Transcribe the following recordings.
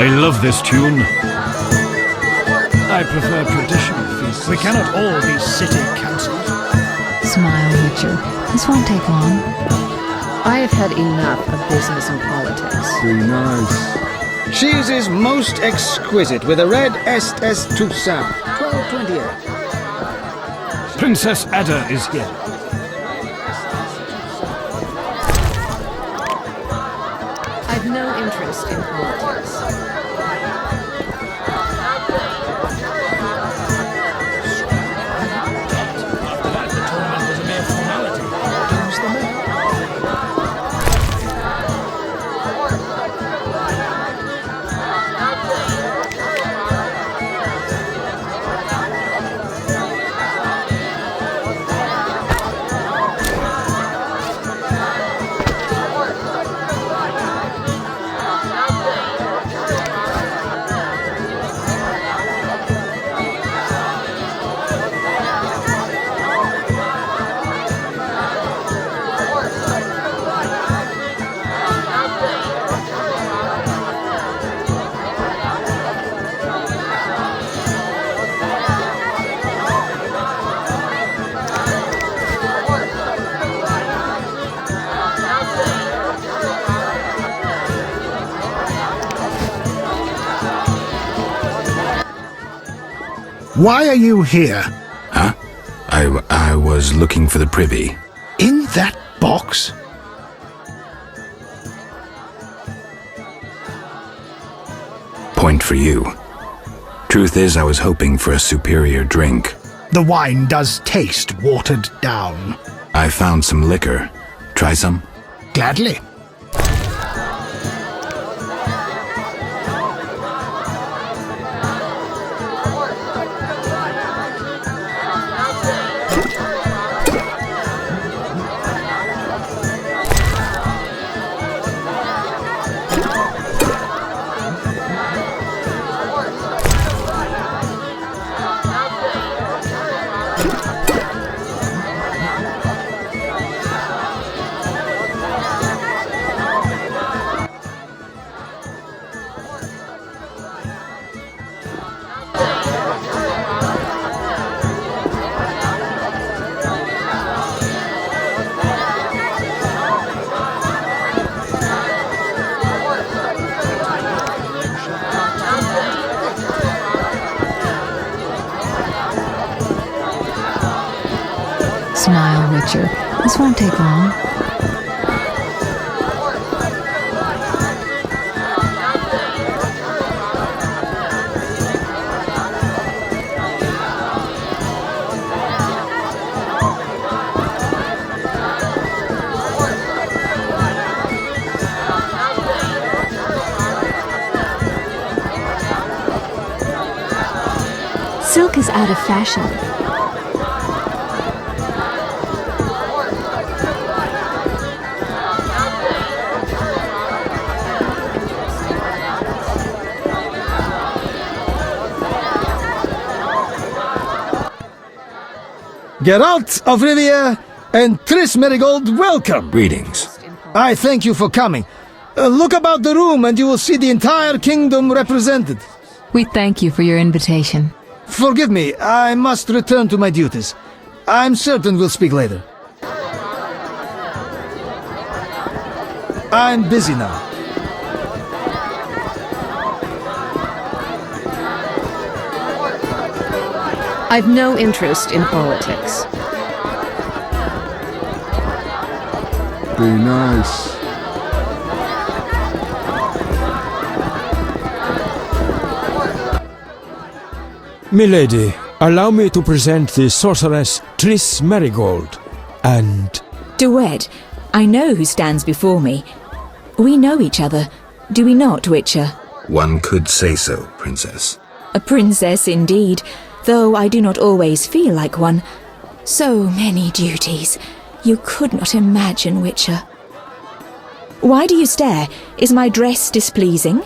I love this tune. I prefer traditional feasts. We cannot all be city councils. Smile, Witcher. This won't take long. I have had enough of business and politics. Very nice. Cheese is most exquisite with a red Estes Toussaint. 1228. Princess Ada is here. I've no interest in politics. Why are you here? Huh? I was looking for the privy. In that box? Point for you. Truth is, I was hoping for a superior drink. The wine does taste watered down. I found some liquor. Try some? Gladly. Smile, Witcher. This won't take long. Silk is out of fashion. Geralt of Rivia and Triss Marigold, welcome! Greetings. I thank you for coming. Look about the room and you will see the entire kingdom represented. We thank you for your invitation. Forgive me, I must return to my duties. I'm certain we'll speak later. I'm busy now. I've no interest in politics. Very nice. Milady, allow me to present the sorceress Triss Marigold, and... Duet, I know who stands before me. We know each other, do we not, Witcher? One could say so, Princess. A princess indeed, though I do not always feel like one. So many duties. You could not imagine, Witcher. Why do you stare? Is my dress displeasing?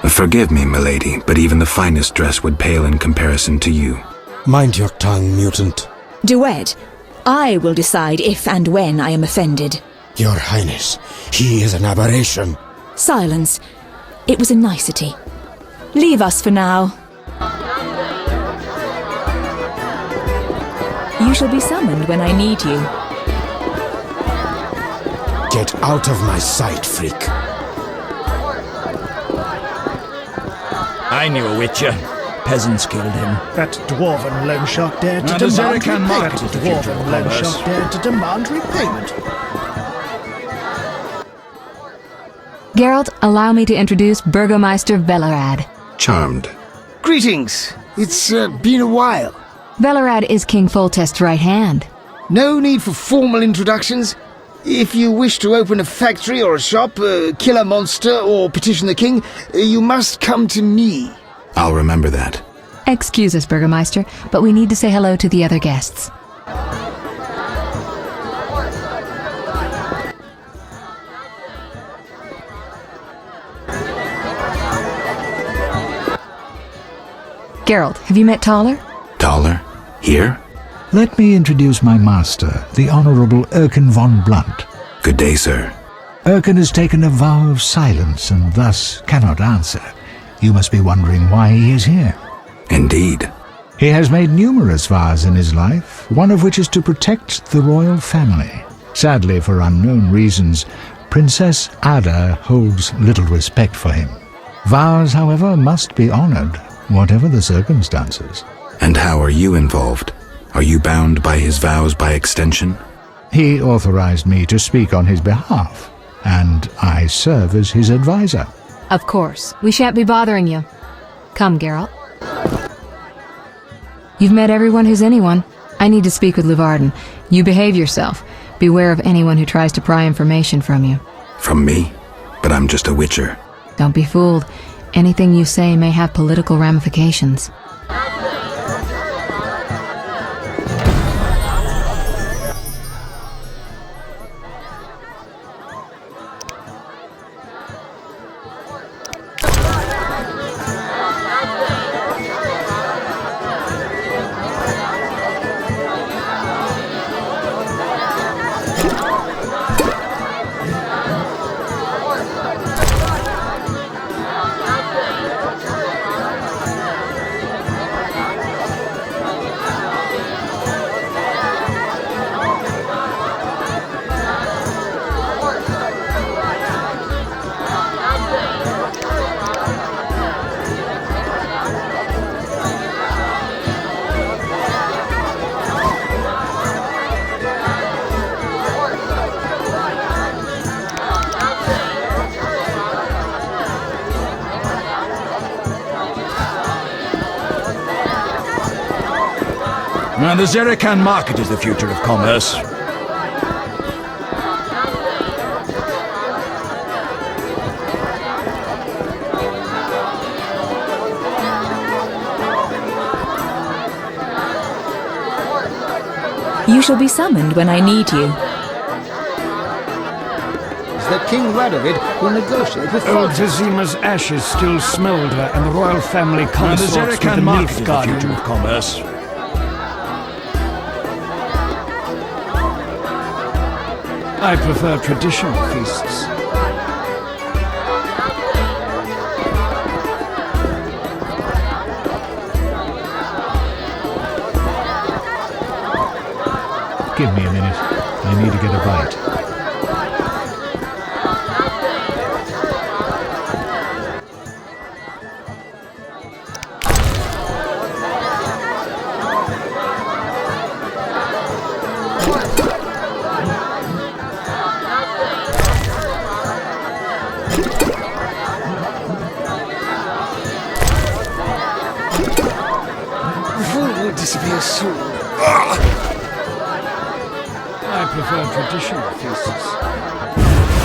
Forgive me, milady, but even the finest dress would pale in comparison to you. Mind your tongue, mutant. Duet, I will decide if and when I am offended. Your Highness, he is an aberration. Silence. It was a nicety. Leave us for now. You shall be summoned when I need you. Get out of my sight, freak. I knew a witcher. Peasants killed him. That dwarven loan shark dared to Now the demand Zerican repayment. market is the future of Dwarven loan commerce. shark dared to demand repayment. Geralt, allow me to introduce Burgomeister Velerad. Charmed. Greetings. It's been a while. Velerad is King Foltest's right hand. No need for formal introductions. If you wish to open a factory or a shop, kill a monster, or petition the king, you must come to me. I'll remember that. Excuse us, Burgomeister, but we need to say hello to the other guests. Geralt, have you met Taller? Taller? Here? Let me introduce my master, the Honourable Erkin von Blunt. Good day, sir. Erkin has taken a vow of silence and thus cannot answer. You must be wondering why he is here. Indeed. He has made numerous vows in his life, one of which is to protect the royal family. Sadly, for unknown reasons, Princess Ada holds little respect for him. Vows, however, must be honoured, whatever the circumstances. And how are you involved? Are you bound by his vows by extension? He authorized me to speak on his behalf, and I serve as his advisor. Of course. We shan't be bothering you. Come, Geralt. You've met everyone who's anyone. I need to speak with Luvarden. You behave yourself. Beware of anyone who tries to pry information from you. From me? But I'm just a witcher. Don't be fooled. Anything you say may have political ramifications. Now the Zerican market is the future of commerce. You shall be summoned when I need you. That King Radovid will negotiate with Old Foltest. Vizima's ashes still smoulder, and the royal family Now the consorts with the Zerican market Nilf is the Guardian. future of commerce. I prefer traditional feasts. Give me a minute. I need to get a bite. Food will disappear soon. I prefer traditional feasts.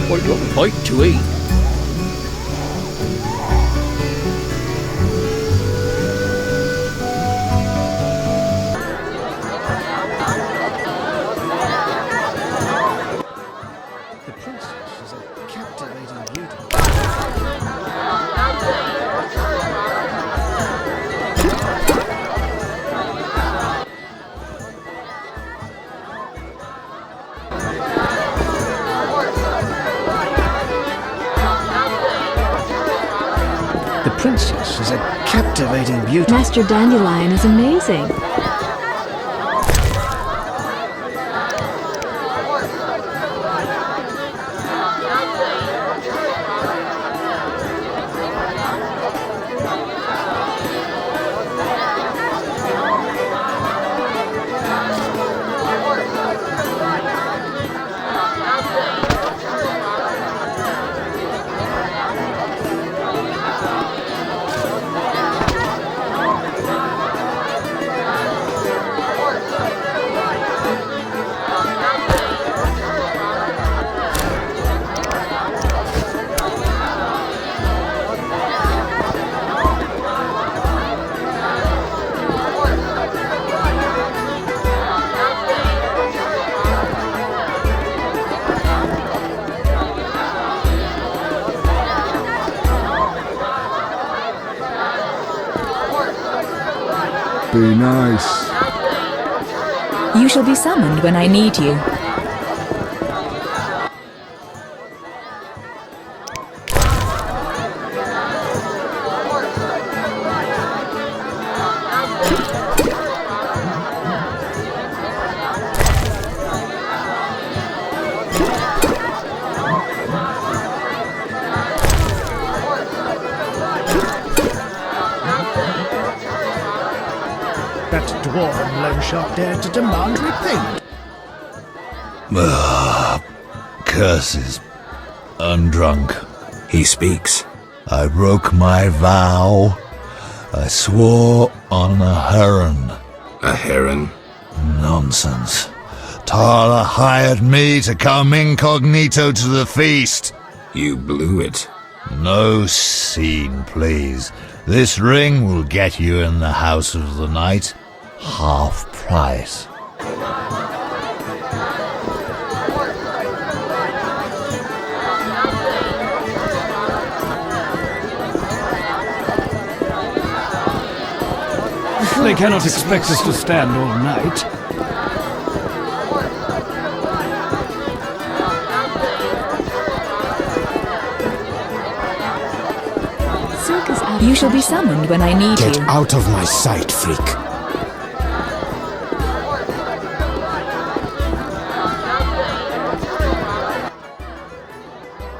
What a bite to eat. The princess is a captivating beauty. Master Dandelion is amazing. Be nice. You shall be summoned when I need you. That dwarven loan shark dared to demand repayment. Curses. I'm drunk. He speaks. I broke my vow. I swore on a heron. A heron? Nonsense. Tala hired me to come incognito to the feast. You blew it. No scene, please. This ring will get you in the house of the night. Half price. They cannot expect us to stand all night. You shall be summoned when I need Get you. out of my sight, freak.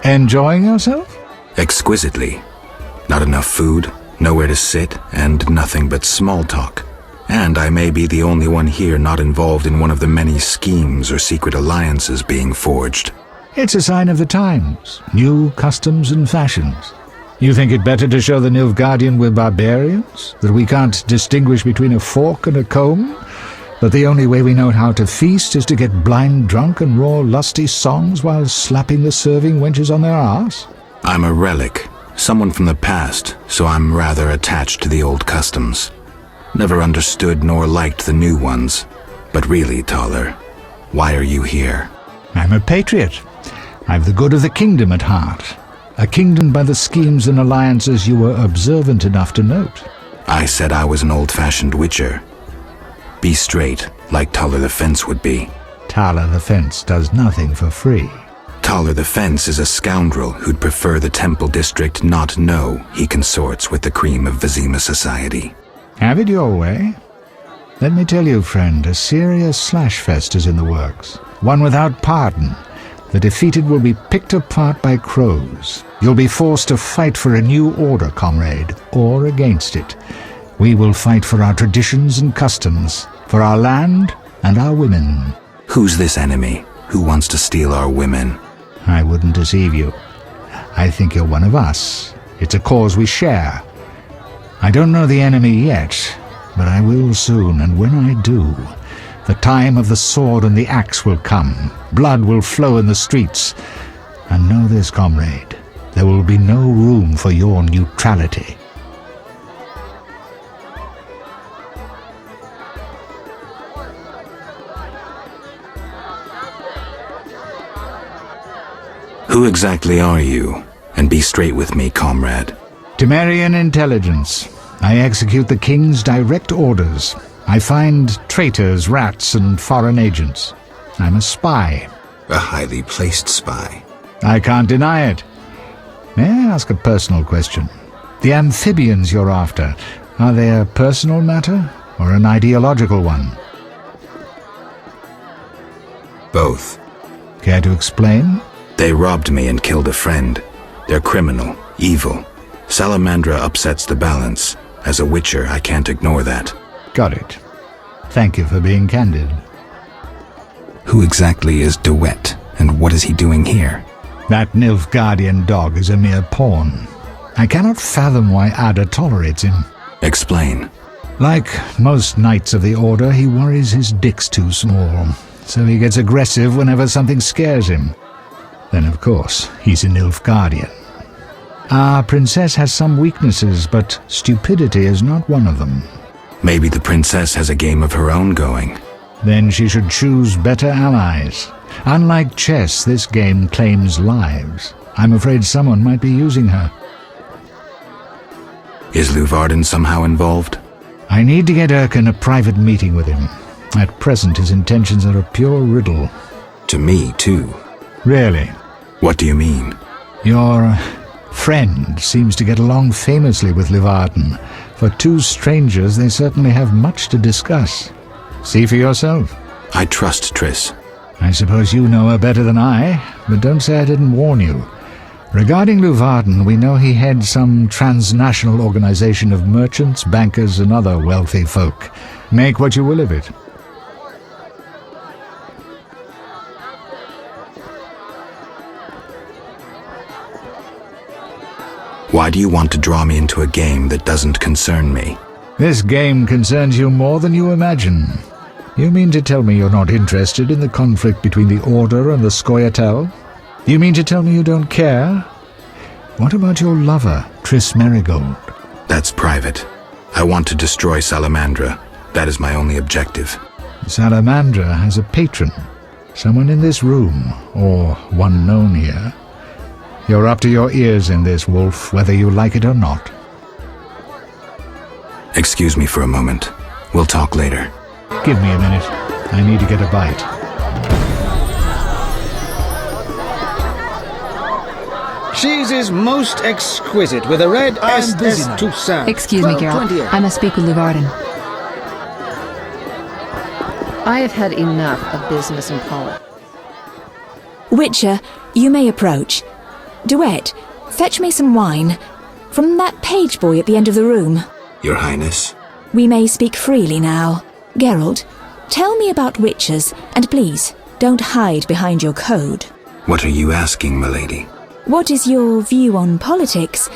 Enjoying yourself? Exquisitely. Not enough food, nowhere to sit, and nothing but small talk. And I may be the only one here not involved in one of the many schemes or secret alliances being forged. It's a sign of the times, new customs and fashions. You think it better to show the Nilfgaardian we're barbarians? That we can't distinguish between a fork and a comb? That the only way we know how to feast is to get blind drunk and roar lusty songs while slapping the serving wenches on their arse? I'm a relic, someone from the past, so I'm rather attached to the old customs. Never understood nor liked the new ones. But really, Taller, why are you here? I'm a patriot. I've the good of the kingdom at heart. A kingdom by the schemes and alliances you were observant enough to note. I said I was an old-fashioned witcher. Be straight, like Taller the Fence would be. Taller the Fence does nothing for free. Taller the Fence is a scoundrel who'd prefer the Temple District not know he consorts with the cream of Vizima society. Have it your way. Let me tell you, friend, a serious slashfest is in the works. One without pardon. The defeated will be picked apart by crows. You'll be forced to fight for a new order, comrade, or against it. We will fight for our traditions and customs, for our land and our women. Who's this enemy who wants to steal our women? I wouldn't deceive you. I think you're one of us. It's a cause we share. I don't know the enemy yet, but I will soon, and when I do, the time of the sword and the axe will come. Blood will flow in the streets. And know this, comrade, there will be no room for your neutrality. Who exactly are you? And be straight with me, comrade. Temerian intelligence. I execute the king's direct orders. I find traitors, rats, and foreign agents. I'm a spy. A highly placed spy. I can't deny it. May I ask a personal question? The amphibians you're after, are they a personal matter or an ideological one? Both. Care to explain? They robbed me and killed a friend. They're criminal, evil. Salamandra upsets the balance. As a witcher, I can't ignore that. Got it. Thank you for being candid. Who exactly is Duet, and what is he doing here? That Nilfgaardian dog is a mere pawn. I cannot fathom why Ada tolerates him. Explain. Like most knights of the Order, he worries his dick's too small, so he gets aggressive whenever something scares him. Then, of course, he's a Nilfgaardian. Our princess has some weaknesses, but stupidity is not one of them. Maybe the princess has a game of her own going. Then she should choose better allies. Unlike chess, this game claims lives. I'm afraid someone might be using her. Is Luvarden somehow involved? I need to get Erkin a private meeting with him. At present, his intentions are a pure riddle. To me, too. Really? What do you mean? Your friend seems to get along famously with Luvarden. For two strangers, they certainly have much to discuss. See for yourself. I trust Triss. I suppose you know her better than I, but don't say I didn't warn you. Regarding Luvarden, we know he heads some transnational organization of merchants, bankers, and other wealthy folk. Make what you will of it. Why do you want to draw me into a game that doesn't concern me? This game concerns you more than you imagine. You mean to tell me you're not interested in the conflict between the Order and the Scoia'tael? You mean to tell me you don't care? What about your lover, Triss Merigold? That's private. I want to destroy Salamandra. That is my only objective. Salamandra has a patron. Someone in this room, or one known here. You're up to your ears in this, Wolf, whether you like it or not. Excuse me for a moment. We'll talk later. Give me a minute. I need to get a bite. Cheese is most exquisite, with a red SS Toussaint. Excuse me, Geralt. I must speak with Luvarden. I have had enough of business and politics. Witcher, you may approach. Duet, fetch me some wine. From that page boy at the end of the room. Your Highness. We may speak freely now. Geralt, tell me about witchers, and please, don't hide behind your code. What are you asking, milady? What is your view on politics?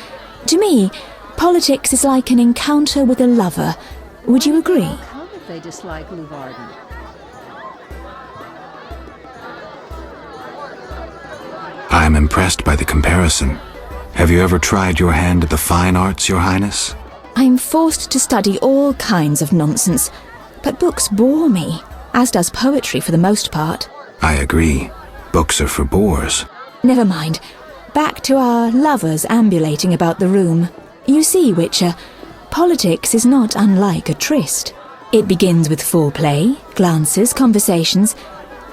To me, politics is like an encounter with a lover. Would you agree? How did they dislike Luvarden? I am impressed by the comparison. Have you ever tried your hand at the fine arts, Your Highness? I'm forced to study all kinds of nonsense, but books bore me, as does poetry for the most part. I agree. Books are for bores. Never mind. Back to our lovers ambulating about the room. You see, Witcher, politics is not unlike a tryst. It begins with foreplay, glances, conversations.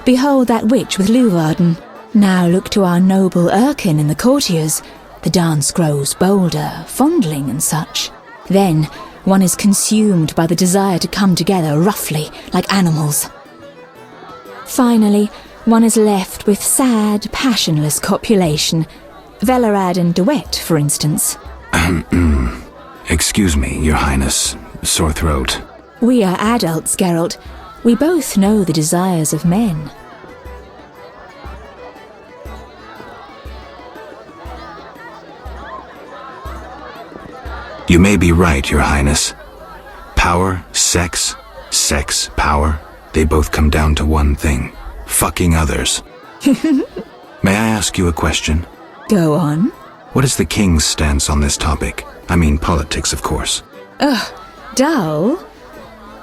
Behold that witch with Luvarden. Now look to our noble Erkin and the courtiers. The dance grows bolder, fondling and such. Then one is consumed by the desire to come together roughly, like animals. Finally, one is left with sad, passionless copulation. Velerad and Duet, for instance. Excuse me, Your Highness. Sore throat. We are adults, Geralt. We both know the desires of men. You may be right, Your Highness. Power, sex, power, they both come down to one thing. Fucking others. May I ask you a question? Go on. What is the king's stance on this topic? I mean politics, of course. Dull?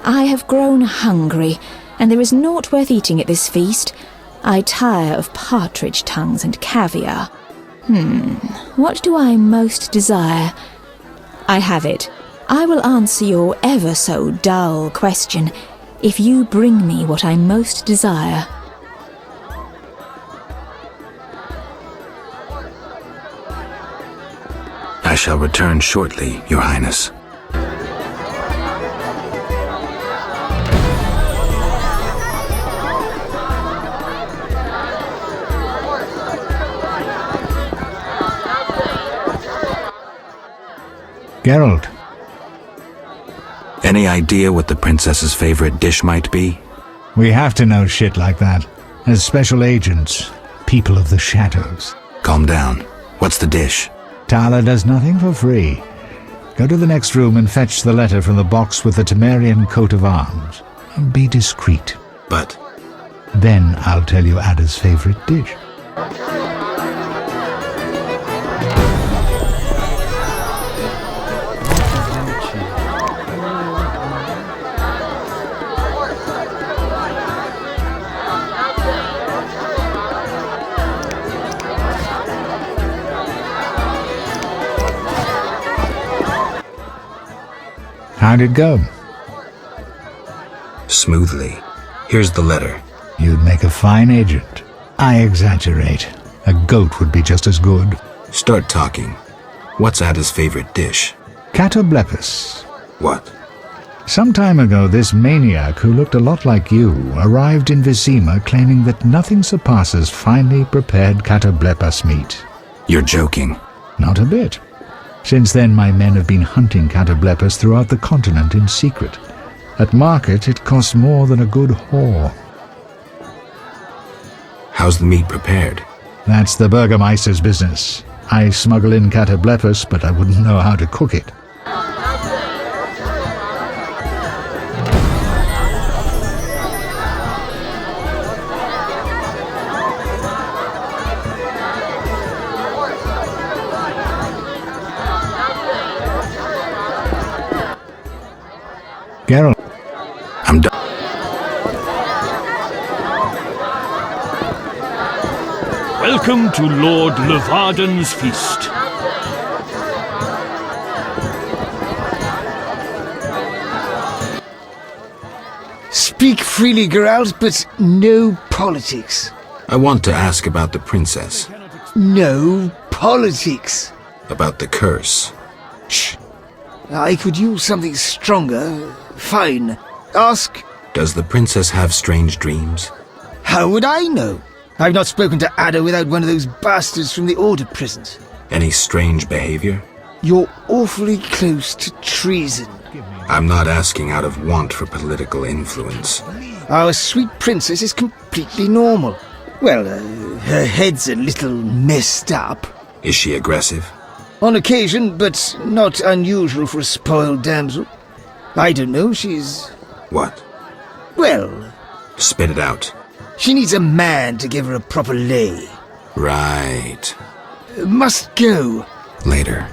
I have grown hungry, and there is naught worth eating at this feast. I tire of partridge tongues and caviar. What do I most desire? I have it. I will answer your ever so dull question if you bring me what I most desire. I shall return shortly, Your Highness. Geralt, Any idea what the princess's favorite dish might be? we have to know shit like that. As special agents, people of the shadows. Calm down. What's the dish? Tala does nothing for free. Go to the next room and fetch the letter from the box with the Temerian coat of arms. Be discreet. But Then I'll tell you Ada's favorite dish. How'd it go? smoothly. Here's the letter. You'd make a fine agent. I exaggerate. A goat would be just as good. Start talking. What's Ada's favorite dish? Catoblepis. What? Some time ago, this maniac who looked a lot like you arrived in Vizima claiming that nothing surpasses finely prepared catoblepas meat. You're joking. Not a bit. Since then, my men have been hunting catoblepas throughout the continent in secret. At market, it costs more than a good whore. How's the meat prepared? That's the Burgermeister's business. I smuggle in catoblepas, but I wouldn't know how to cook it. Geralt. I'm done. Welcome to Lord Levarden's feast. Speak freely, Geralt, but no politics. I want to ask about the princess. No politics. About the curse. Shh. I could use something stronger. Fine. Ask. Does the princess have strange dreams? How would I know? I've not spoken to Ada without one of those bastards from the Order prisons. Any strange behavior? You're awfully close to treason. I'm not asking out of want for political influence. Our sweet princess is completely normal. Well, her head's a little messed up. Is she aggressive? On occasion, but not unusual for a spoiled damsel. I don't know, she's... What? Well... Spit it out. She needs a man to give her a proper lay. Right. Must go. Later.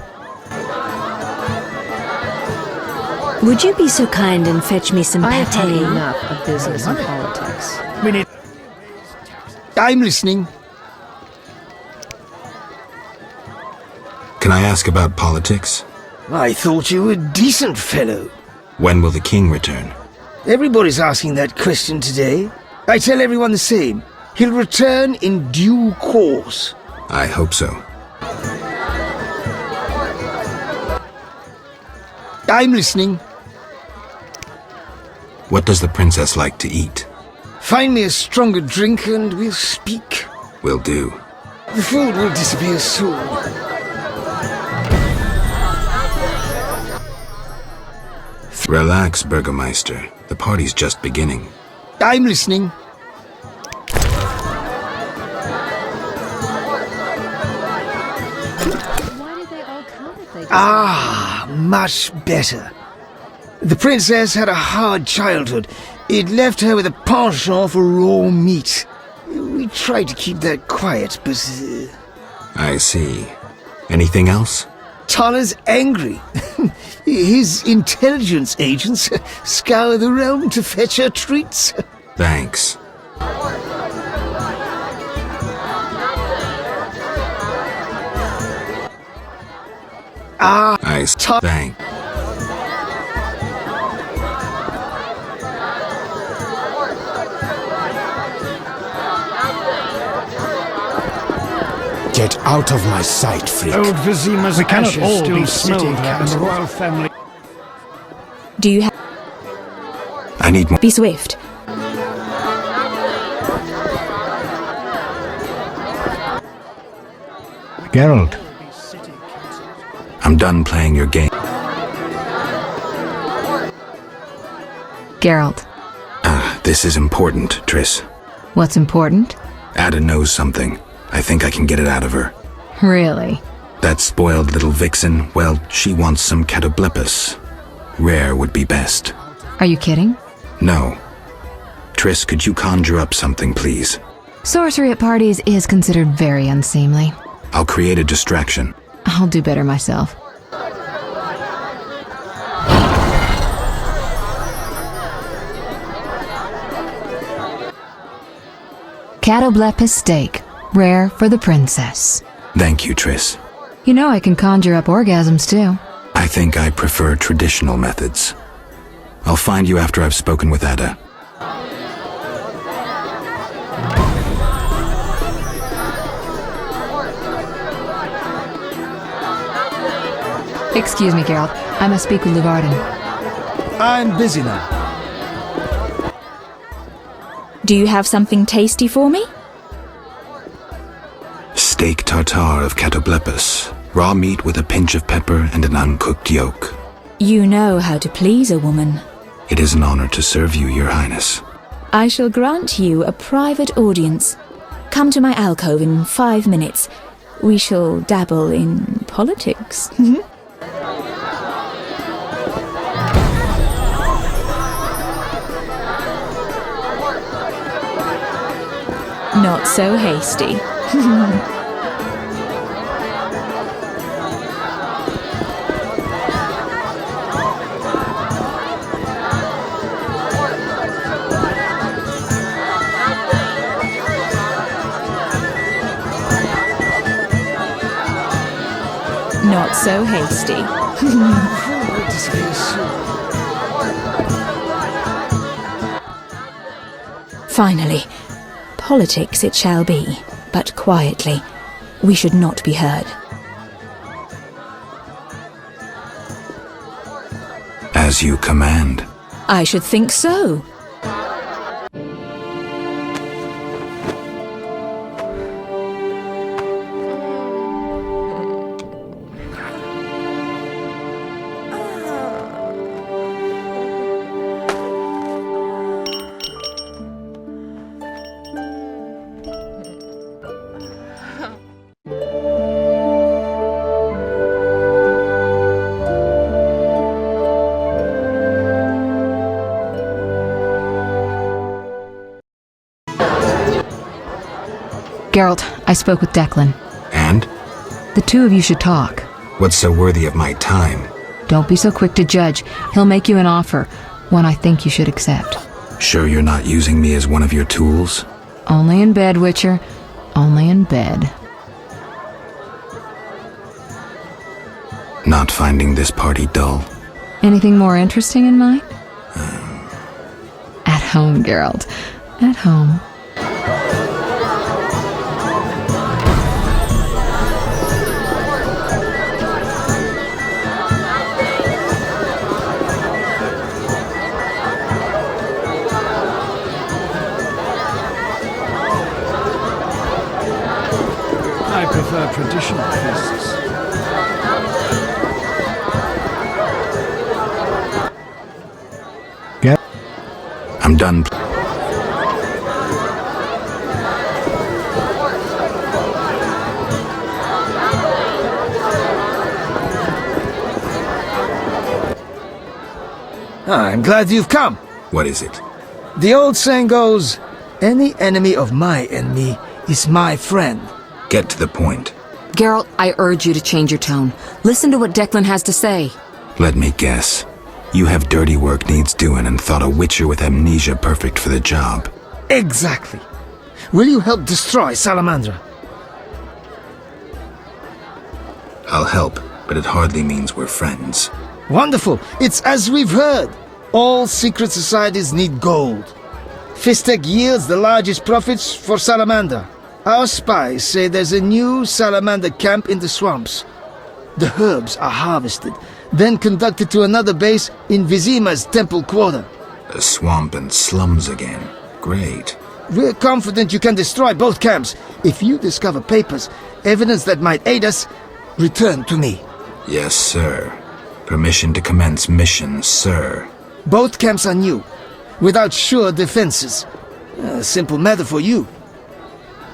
Would you be so kind and fetch me some I've had pate? enough of business and politics. I'm listening. Can I ask about politics? I thought you were a decent fellow. When will the king return? Everybody's asking that question today. I tell everyone the same. He'll return in due course. I hope so. I'm listening. What does the princess like to eat? Find me a stronger drink and we'll speak. Will do. The food will disappear soon. Relax, Burgermeister. The party's just beginning. I'm listening. Why did they all come if they just... Ah, much better. The princess had a hard childhood. It left her with a penchant for raw meat. We tried to keep that quiet, but... I see. Anything else? Tala's angry. His intelligence agents scour the realm to fetch her treats. Thanks. Thank. Get Get out of my sight, freak. Old Vizima's We cannot ashes all still be city smolder, and the councillors. royal family... Do you have... I need more. Be swift. Geralt, I'm done playing your game. Geralt, This is important, Triss. what's important? Ada knows something. I think I can get it out of her. Really? That spoiled little vixen, well, she wants some catoblepis. Rare would be best. Are you kidding? No. Triss, could you conjure up something, please? Sorcery at parties is considered very unseemly. I'll create a distraction. I'll do better myself. Catoblepis steak, rare for the princess. Thank you, Triss. You know I can conjure up orgasms too. I think I prefer traditional methods. I'll find you after I've spoken with Ada. Excuse me, Geralt. I must speak with Livarden. I'm busy now. Do you have something tasty for me? Steak tartare of catoblepis. Raw meat with a pinch of pepper and an uncooked yolk. You know how to please a woman. It is an honor to serve you, Your Highness. I shall grant you a private audience. Come to my alcove in 5 minutes. We shall dabble in politics. Not so hasty. Not so hasty. Finally, politics it shall be, but quietly. We should not be heard. As you command. I should think so. Geralt, I spoke with Declan. And? The two of you should talk. What's so worthy of my time? Don't be so quick to judge. He'll make you an offer, one I think you should accept. Sure you're not using me as one of your tools? Only in bed, Witcher. Only in bed. Not finding this party dull? Anything more interesting in mind? At home, Geralt. At home. I prefer traditional feasts. I'm done. I'm glad you've come. What is it? The old saying goes, any enemy of my enemy is my friend. Get to the point. Geralt, I urge you to change your tone. Listen to what Declan has to say. Let me guess. You have dirty work needs doing and thought a witcher with amnesia perfect for the job. Exactly. Will you help destroy Salamandra? I'll help, but it hardly means we're friends. Wonderful. It's as we've heard. All secret societies need gold. Fistek yields the largest profits for Salamandra. Our spies say there's a new Salamandra camp in the swamps. The herbs are harvested, then conducted to another base in Vizima's temple quarter. A swamp and slums again. Great. We're confident you can destroy both camps. If you discover papers, evidence that might aid us, return to me. Yes, sir. Permission to commence mission, sir. Both camps are new, without sure defenses. A simple matter for you.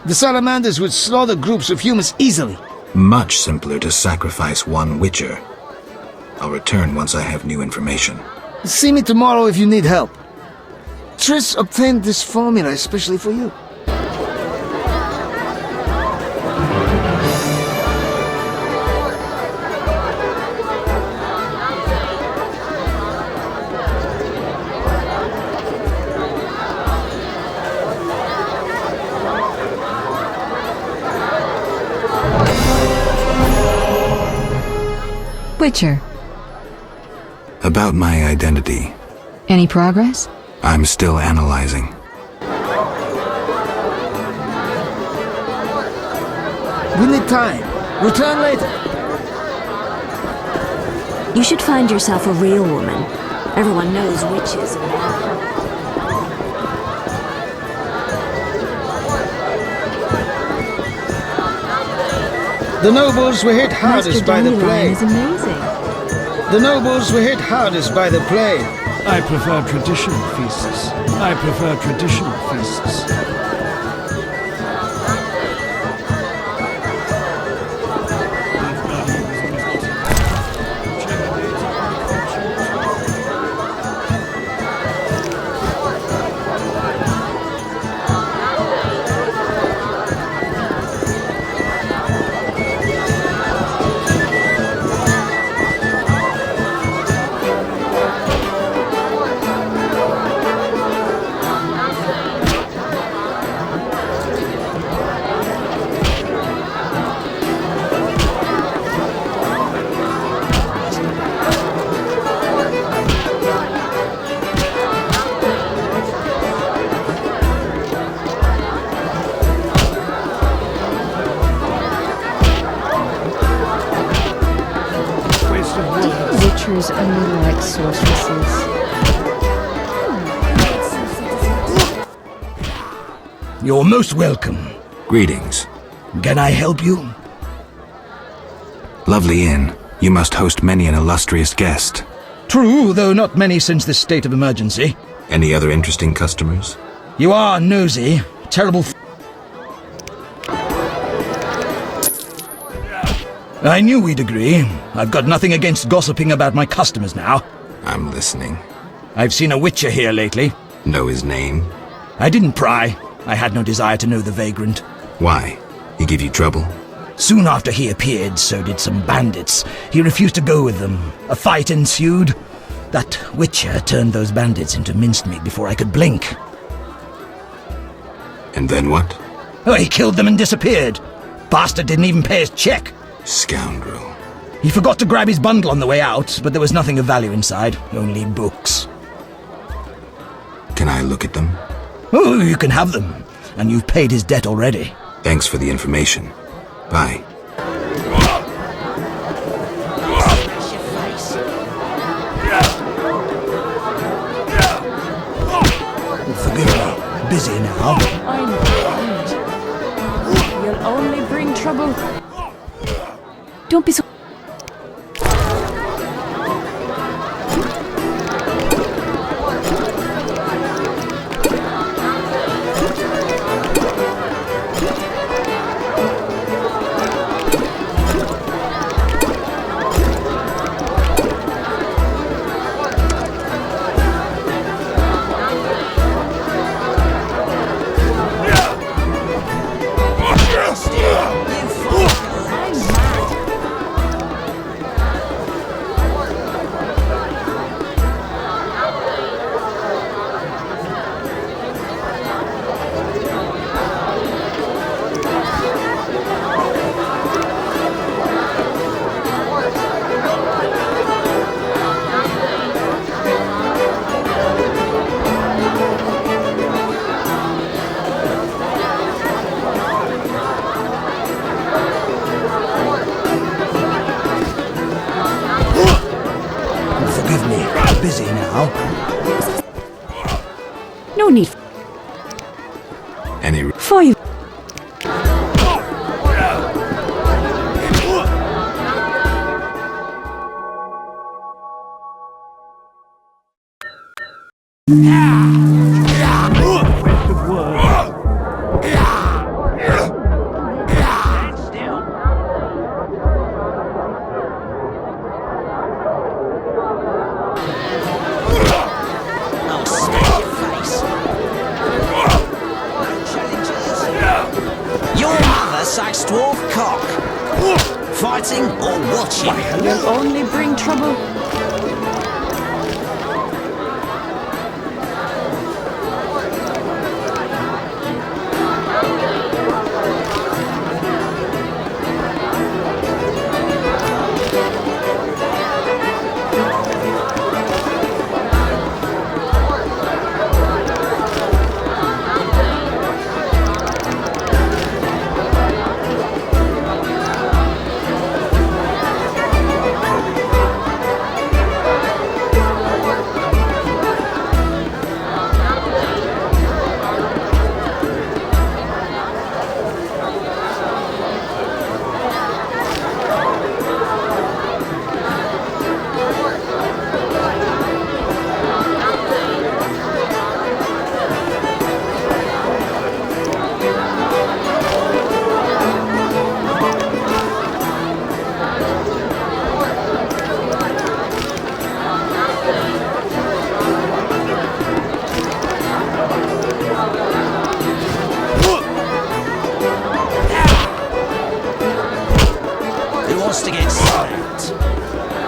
The Salamanders would slaughter groups of humans easily. Much simpler to sacrifice one witcher. I'll return once I have new information. See me tomorrow if you need help. Triss obtained this formula especially for you. Witcher. About my identity. Any progress? I'm still analyzing. We need time. Return later. You should find yourself a real woman. Everyone knows witches and The nobles were hit hardest by the plague. Is amazing. The nobles were hit hardest by the plague. I prefer traditional feasts. I prefer traditional feasts. Witchers only like sorceresses. You're most welcome. Greetings. Can I help you? Lovely inn. You must host many an illustrious guest. True, though not many since this state of emergency. Any other interesting customers? You are nosy. Terrible I knew we'd agree. I've got nothing against gossiping about my customers now. I'm listening. I've seen a witcher here lately. Know his name? I didn't pry. I had no desire to know the vagrant. Why? He give you trouble? Soon after he appeared, so did some bandits. He refused to go with them. A fight ensued. That witcher turned those bandits into mincemeat before I could blink. And then what? Oh, he killed them and disappeared. Bastard didn't even pay his check. Scoundrel. He forgot to grab his bundle on the way out, but there was nothing of value inside, only books. Can I look at them? Oh, you can have them, and you've paid his debt already. Thanks for the information. Bye. Forgive me. Busy now. I'm blind. You'll only bring trouble. Don't be so... Forgive me. Busy now. No need Any for you. Dwarf cock. Fighting or watching? You'll only bring trouble.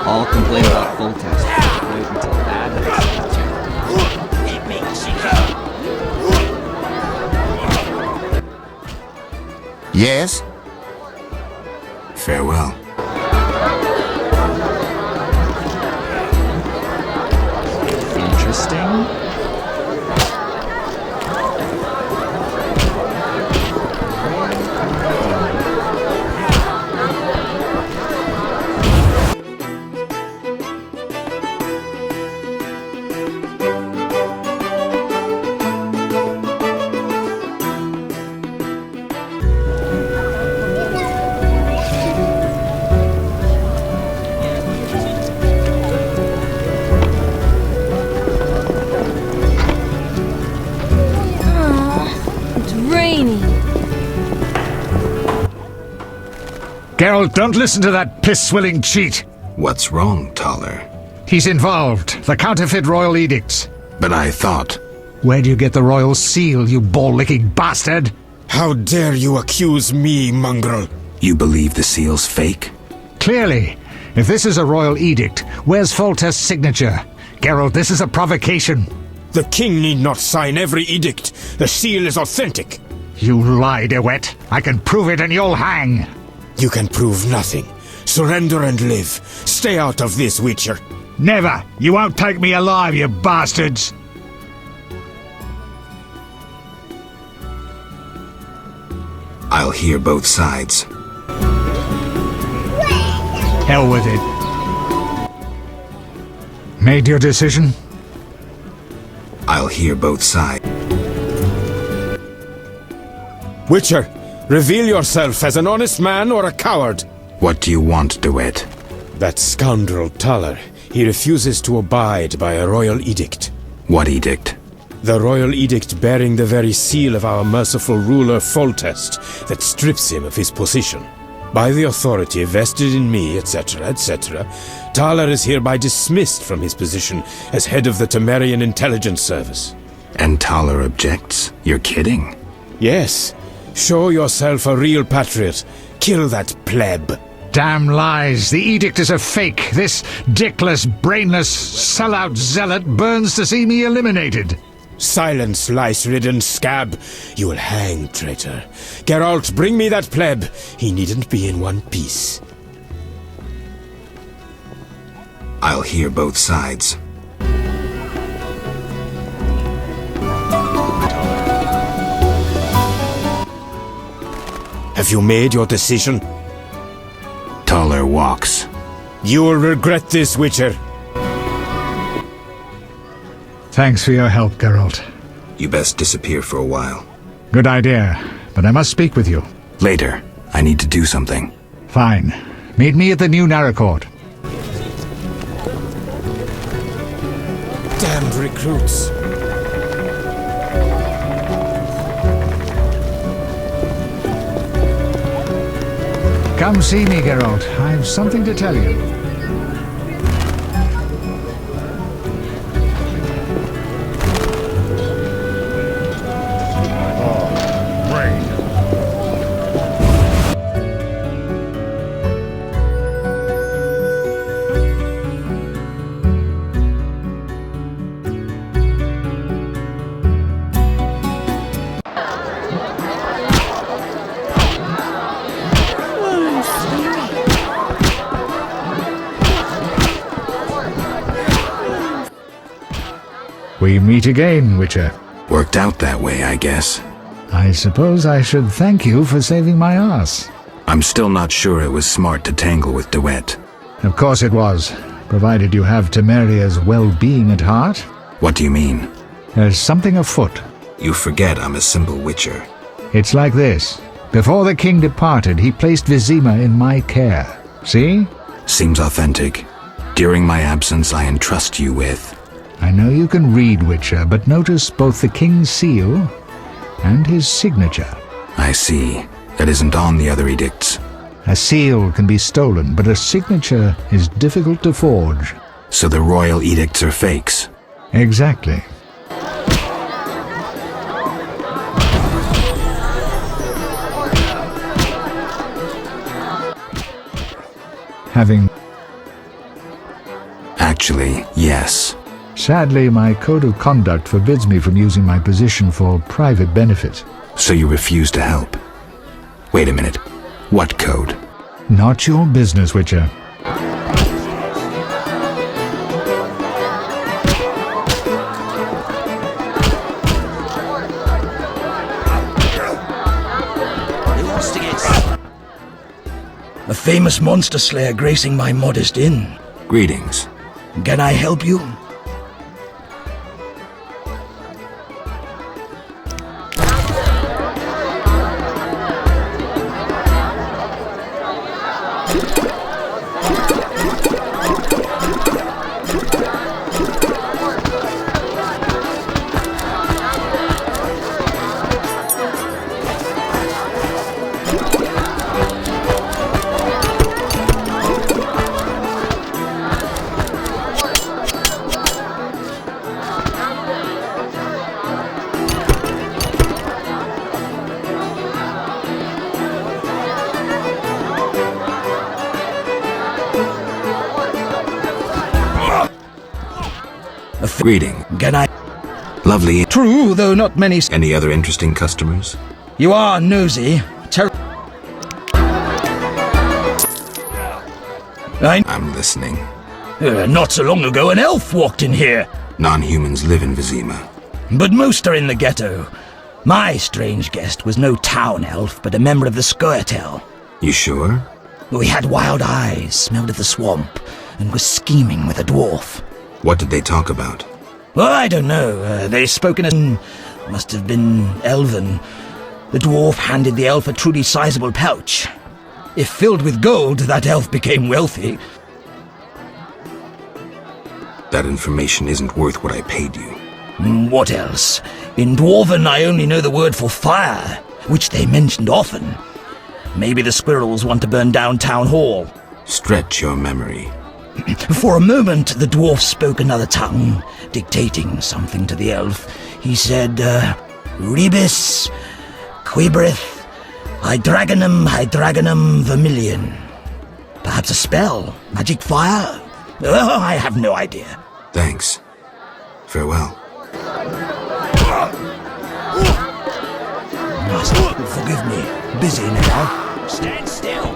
I'll complain about full test. Wait until that happens. Yes? Farewell. Interesting. Geralt, don't listen to that piss-swilling cheat. What's wrong, Taller? He's involved. The counterfeit royal edicts. But I thought... Where do you get the royal seal, you ball-licking bastard? How dare you accuse me, mongrel? You believe the seal's fake? Clearly. If this is a royal edict, where's Foltest's signature? Geralt, this is a provocation. The king need not sign every edict. The seal is authentic. You lie, DeWitt. I can prove it and you'll hang. You can prove nothing. Surrender and live. Stay out of this, Witcher. Never! You won't take me alive, you bastards! I'll hear both sides. Hell with it. Made your decision? I'll hear both sides. Witcher, reveal yourself as an honest man or a coward. What do you want, DeWitt? That scoundrel Taller. He refuses to abide by a royal edict. What edict? The royal edict bearing the very seal of our merciful ruler Foltest that strips him of his position. By the authority vested in me, etc., etc., Taller is hereby dismissed from his position as head of the Temerian Intelligence Service. And Taller objects? You're kidding? Yes. Show yourself a real patriot. Kill that pleb. Damn lies. The edict is a fake. This dickless, brainless, sellout zealot burns to see me eliminated. Silence, lice-ridden scab. You will hang, traitor. Geralt, bring me that pleb. He needn't be in one piece. I'll hear both sides. Have you made your decision? Taller walks. You will regret this, Witcher. Thanks for your help, Geralt. You best disappear for a while. Good idea, but I must speak with you. Later. I need to do something. Fine. Meet me at the new Narracourt. Damned recruits. Come see me, Geralt. I've something to tell you. We meet again, Witcher. Worked out that way, I guess. I suppose I should thank you for saving my ass. I'm still not sure it was smart to tangle with DeWitt. Of course it was, provided you have Temeria's well-being at heart. What do you mean? There's something afoot. You forget I'm a simple witcher. It's like this. Before the king departed, he placed Vizima in my care. See? Seems authentic. During my absence, I entrust you with... I know you can read, Witcher, but notice both the king's seal and his signature. I see. That isn't on the other edicts. A seal can be stolen, but a signature is difficult to forge. So the royal edicts are fakes? Exactly. Actually, yes. Sadly, my code of conduct forbids me from using my position for private benefit. So you refuse to help? Wait a minute. What code? Not your business, Witcher. A famous monster slayer gracing my modest inn. Greetings. Can I help you? Greeting. Can I? Lovely. True, though not many. Any other interesting customers? You are nosy. I'm listening. Not so long ago, an elf walked in here. Non-humans live in Vizima. But most are in the ghetto. My strange guest was no town elf, but a member of the Scoia'tael. You sure? He had wild eyes, smelled of the swamp, and was scheming with a dwarf. What did they talk about? Well, I don't know. They spoke in a... must have been elven. The dwarf handed the elf a truly sizable pouch. If filled with gold, that elf became wealthy. That information isn't worth what I paid you. What else? In Dwarven, I only know the word for fire, which they mentioned often. Maybe the squirrels want to burn down Town Hall. Stretch your memory. For a moment, the dwarf spoke another tongue, dictating something to the elf. He said, Rebis, Quibrith, Hydragonum vermilion. Perhaps a spell? Magic fire? Oh, I have no idea. Thanks. Farewell. Master, forgive me. Busy now. Stand still.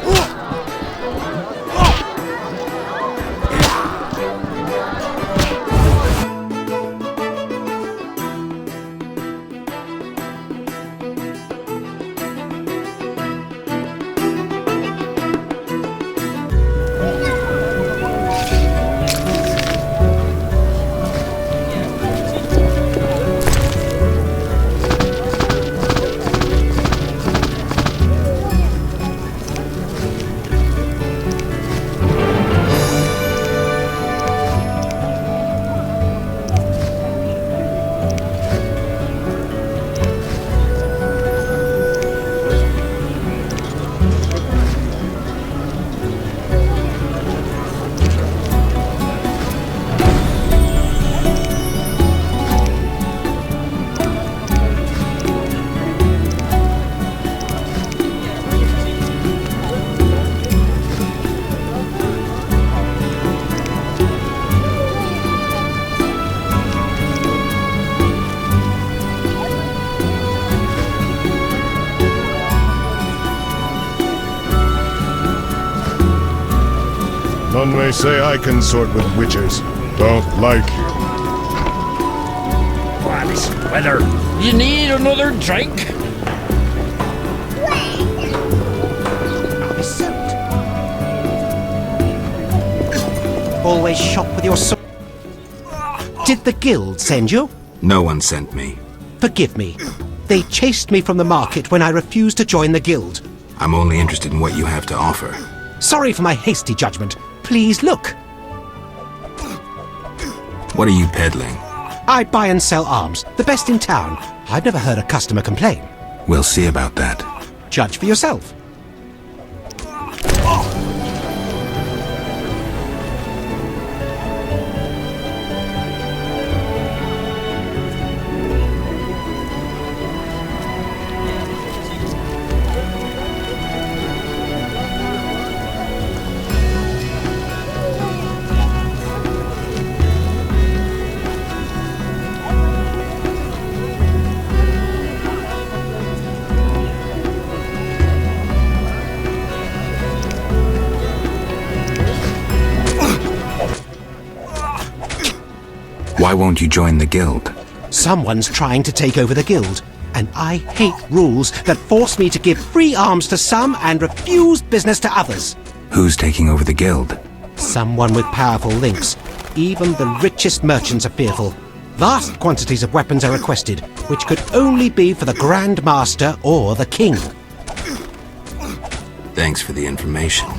Some may say I consort with witches. Don't like you. Why, this weather. You need another drink? Always shop with your sword. Did the guild send you? No one sent me. Forgive me. They chased me from the market when I refused to join the guild. I'm only interested in what you have to offer. Sorry for my hasty judgment. Please look. What are you peddling? I buy and sell arms, the best in town. I've never heard a customer complain. We'll see about that. Judge for yourself. Why won't you join the guild? Someone's trying to take over the guild, and I hate rules that force me to give free arms to some and refuse business to others. Who's taking over the guild? Someone with powerful links. Even the richest merchants are fearful. Vast quantities of weapons are requested, which could only be for the Grand Master or the King. Thanks for the information.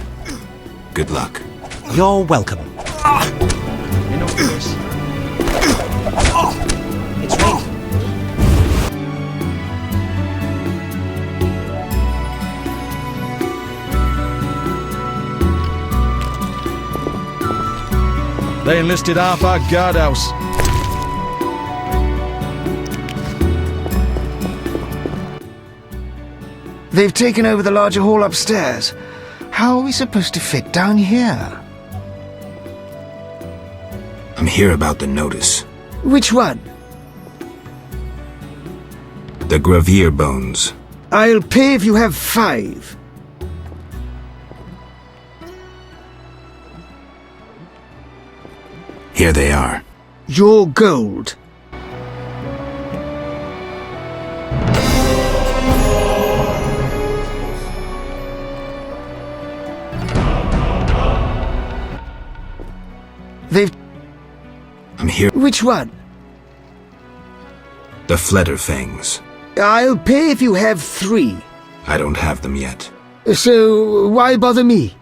Good luck. You're welcome. It's raining. They enlisted half our guardhouse. They've taken over the larger hall upstairs. How are we supposed to fit down here? I'm here about the notice. Which one? The Gravier bones. I'll pay if you have 5. Here they are. Your gold. I'm here. Which one? The Flederfangs. I'll pay if you have 3. I don't have them yet. So, why bother me?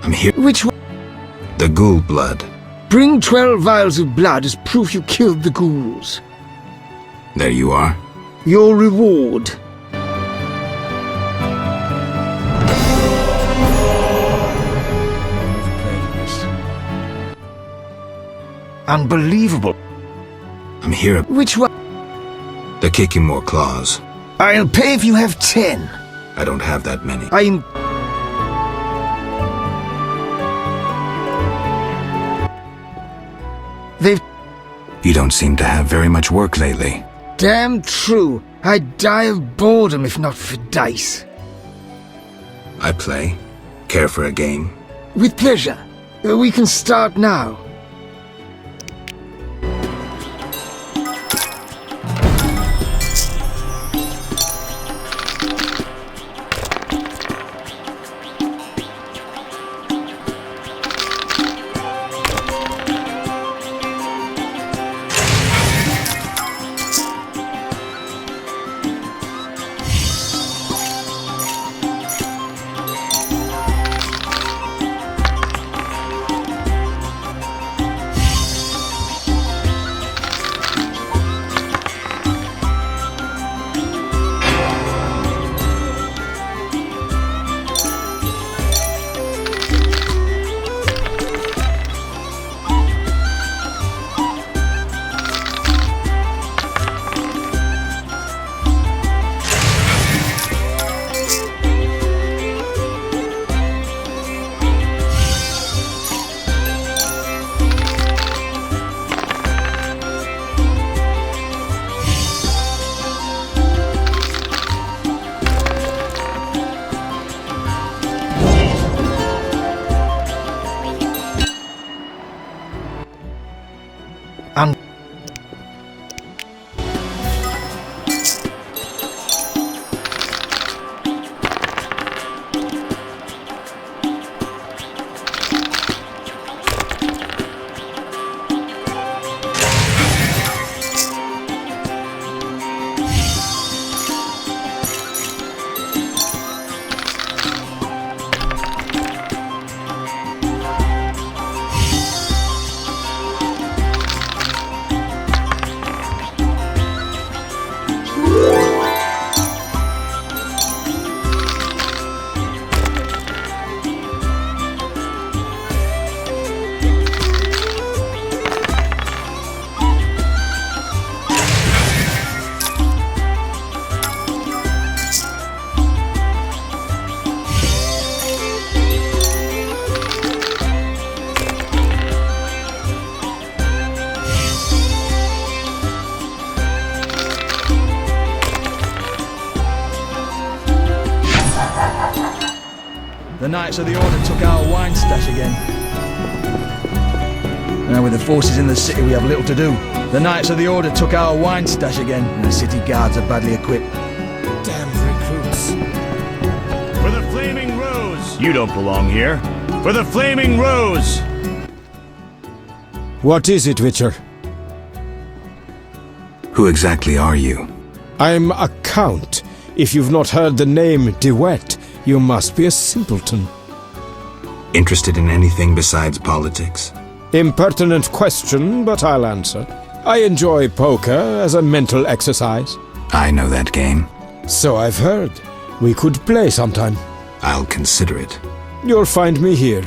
I'm here. Which one? The ghoul blood. Bring 12 vials of blood as proof you killed the ghouls. There you are. Your reward. Unbelievable. I'm here. Which one? The Kikimore claws. I'll pay if you have 10. I don't have that many. You don't seem to have very much work lately. Damn true. I'd die of boredom if not for dice. I play. Care for a game? With pleasure. We can start now. The Knights of the Order took our wine stash again. Now with the forces in the city, we have little to do. The Knights of the Order took our wine stash again, and the city guards are badly equipped. Damn recruits. For the Flaming Rose! You don't belong here. For the Flaming Rose! What is it, Witcher? Who exactly are you? I'm a count. If you've not heard the name DeWitt, you must be a simpleton. Interested in anything besides politics? Impertinent question, but I'll answer. I enjoy poker as a mental exercise. I know that game. So I've heard. We could play sometime. I'll consider it. You'll find me here.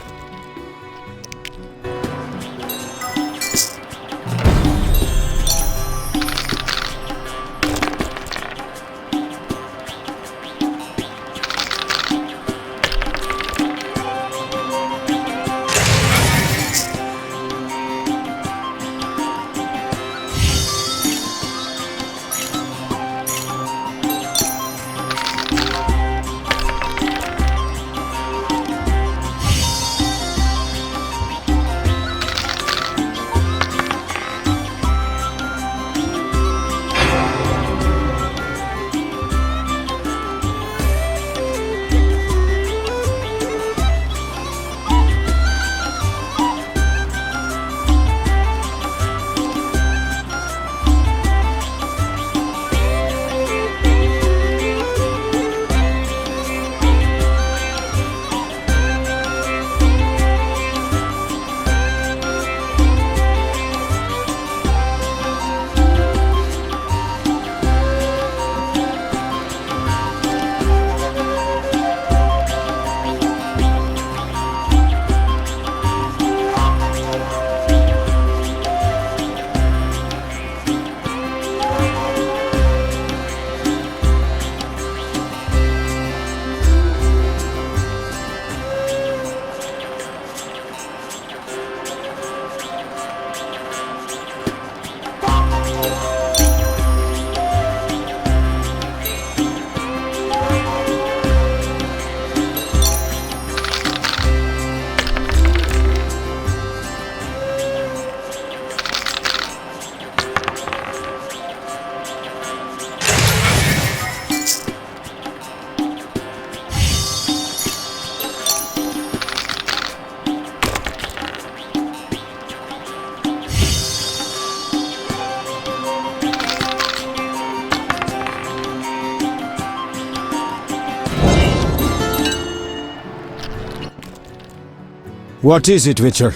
What is it, Witcher?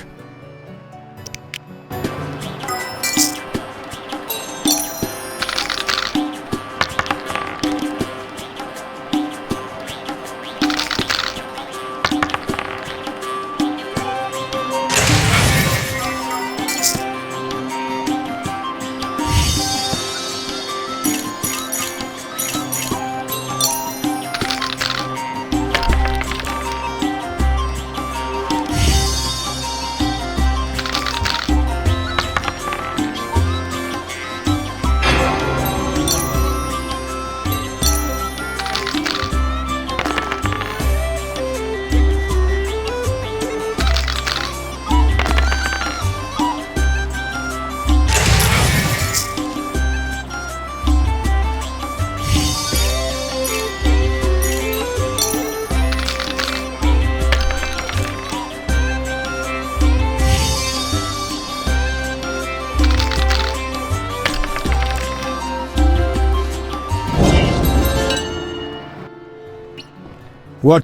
What?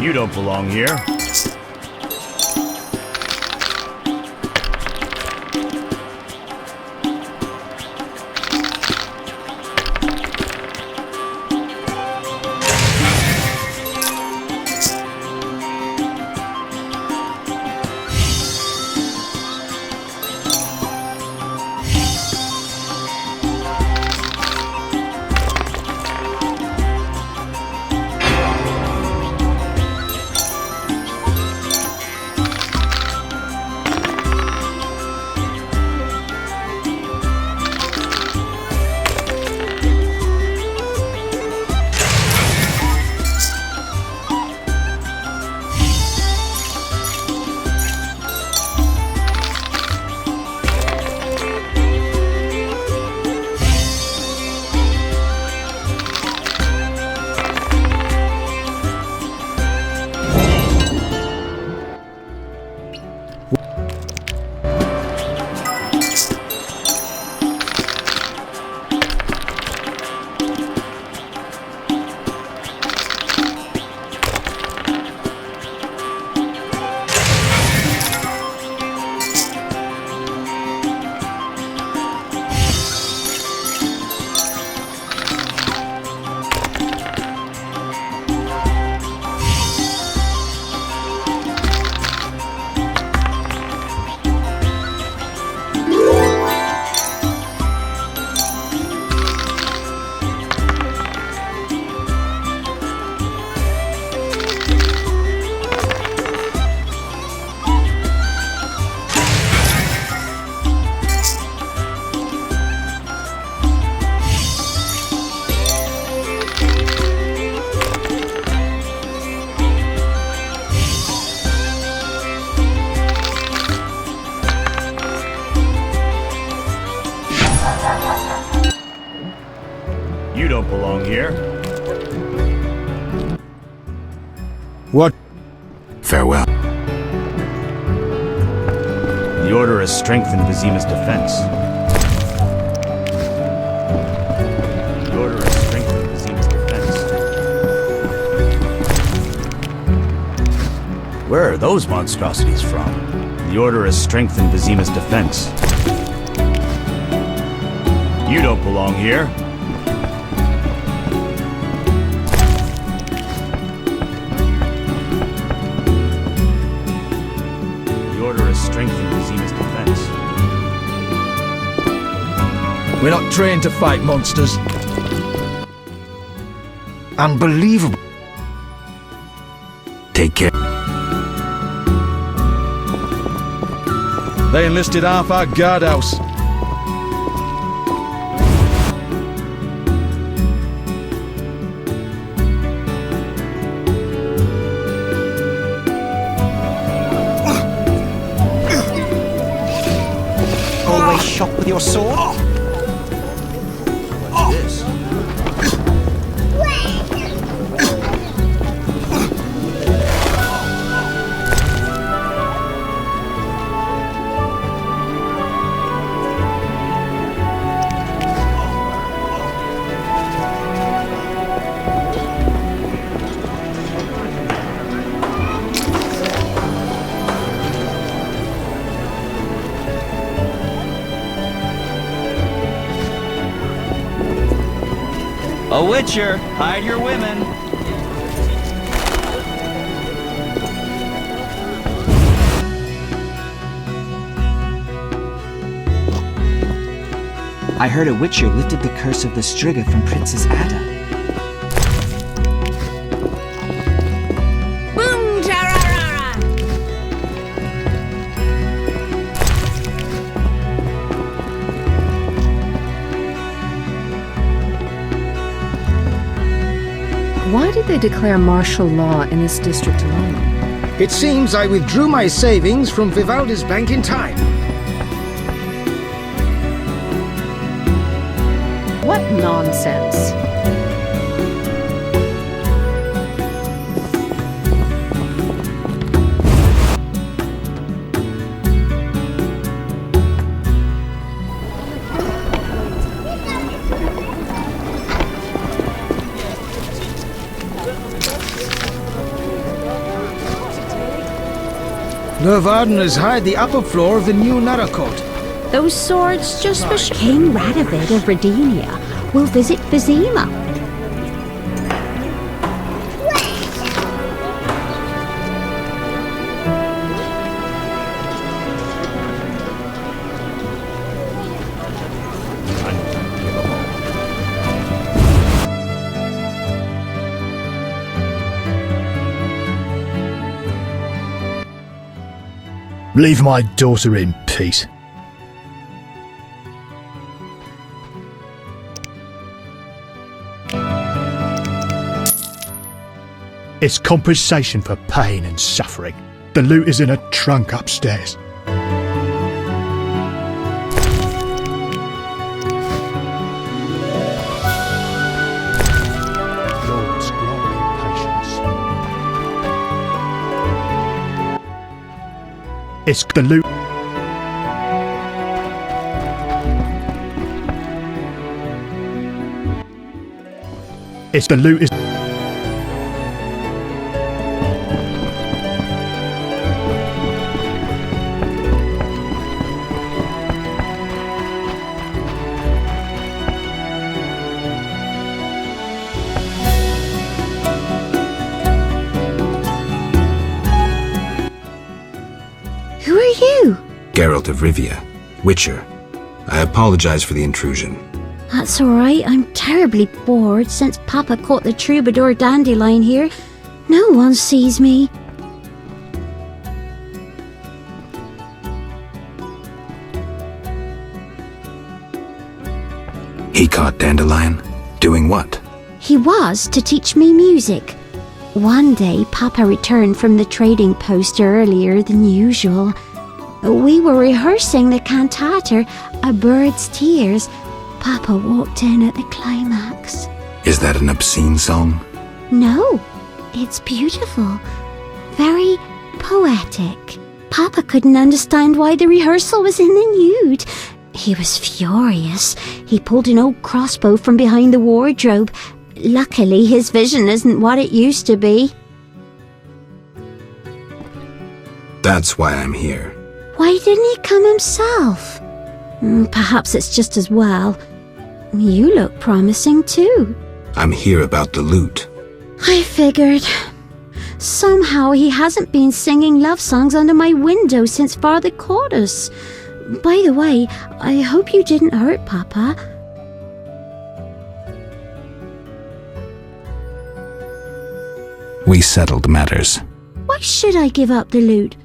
You don't belong here. What? Farewell. The Order has strengthened Vizima's defense. The Order has strengthened Vizima's defense. Where are those monstrosities from? The Order has strengthened Vizima's defense. You don't belong here. The Order has strengthened Vizima's defense. We're not trained to fight monsters. Unbelievable. Take care. They enlisted half our guardhouse. Always shot with your sword? What's this? A witcher, hide your women. I heard a witcher lifted the curse of the Striga from Princess Ada. Boom, tararara! Why did they declare martial law in this district alone? It seems I withdrew my savings from Vivaldi's bank in time. What nonsense. Lurvarden has hired the upper floor of the new Narakot. Those swords just wish King Radovid of Redenia will visit Vizima. Leave my daughter in peace. It's compensation for pain and suffering. The loot is in a trunk upstairs. Lords, grant me patience. It's the loot. It's the loot is. Who are you? Geralt of Rivia, Witcher. I apologize for the intrusion. That's alright, I'm terribly bored since Papa caught the troubadour dandelion here. No one sees me. He caught Dandelion? Doing what? He was to teach me music. One day, Papa returned from the trading post earlier than usual. We were rehearsing the cantata, A Bird's Tears. Papa walked in at the climax. Is that an obscene song? No, it's beautiful. very poetic. Papa couldn't understand why the rehearsal was in the nude. He was furious. He pulled an old crossbow from behind the wardrobe. Luckily, his vision isn't what it used to be. That's why I'm here. Why didn't he come himself? Perhaps it's just as well. You look promising too. I'm here about the loot. I figured. Somehow he hasn't been singing love songs under my window since Father caught us. By the way, I hope you didn't hurt Papa. We settled matters. Why should I give up the loot?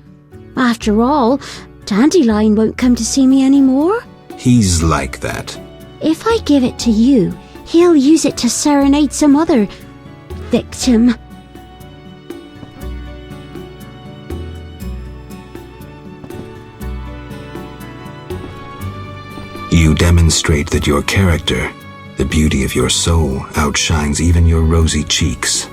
After all, Dandelion won't come to see me anymore. He's like that. If I give it to you, he'll use it to serenade some other victim. You demonstrate that your character, the beauty of your soul, outshines even your rosy cheeks.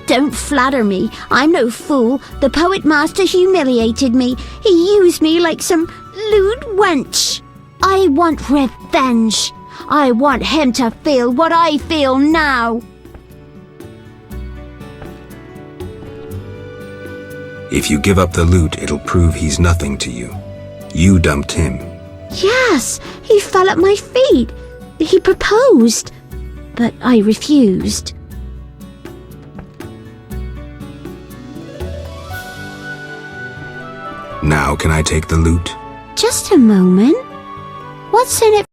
Don't flatter me. I'm no fool. The poet master humiliated me. He used me like some lewd wench. I want revenge. I want him to feel what I feel now. If you give up the loot, it'll prove he's nothing to you. You dumped him. Yes, he fell at my feet. He proposed, but I refused. Now can I take the loot? Just a moment. What's in it?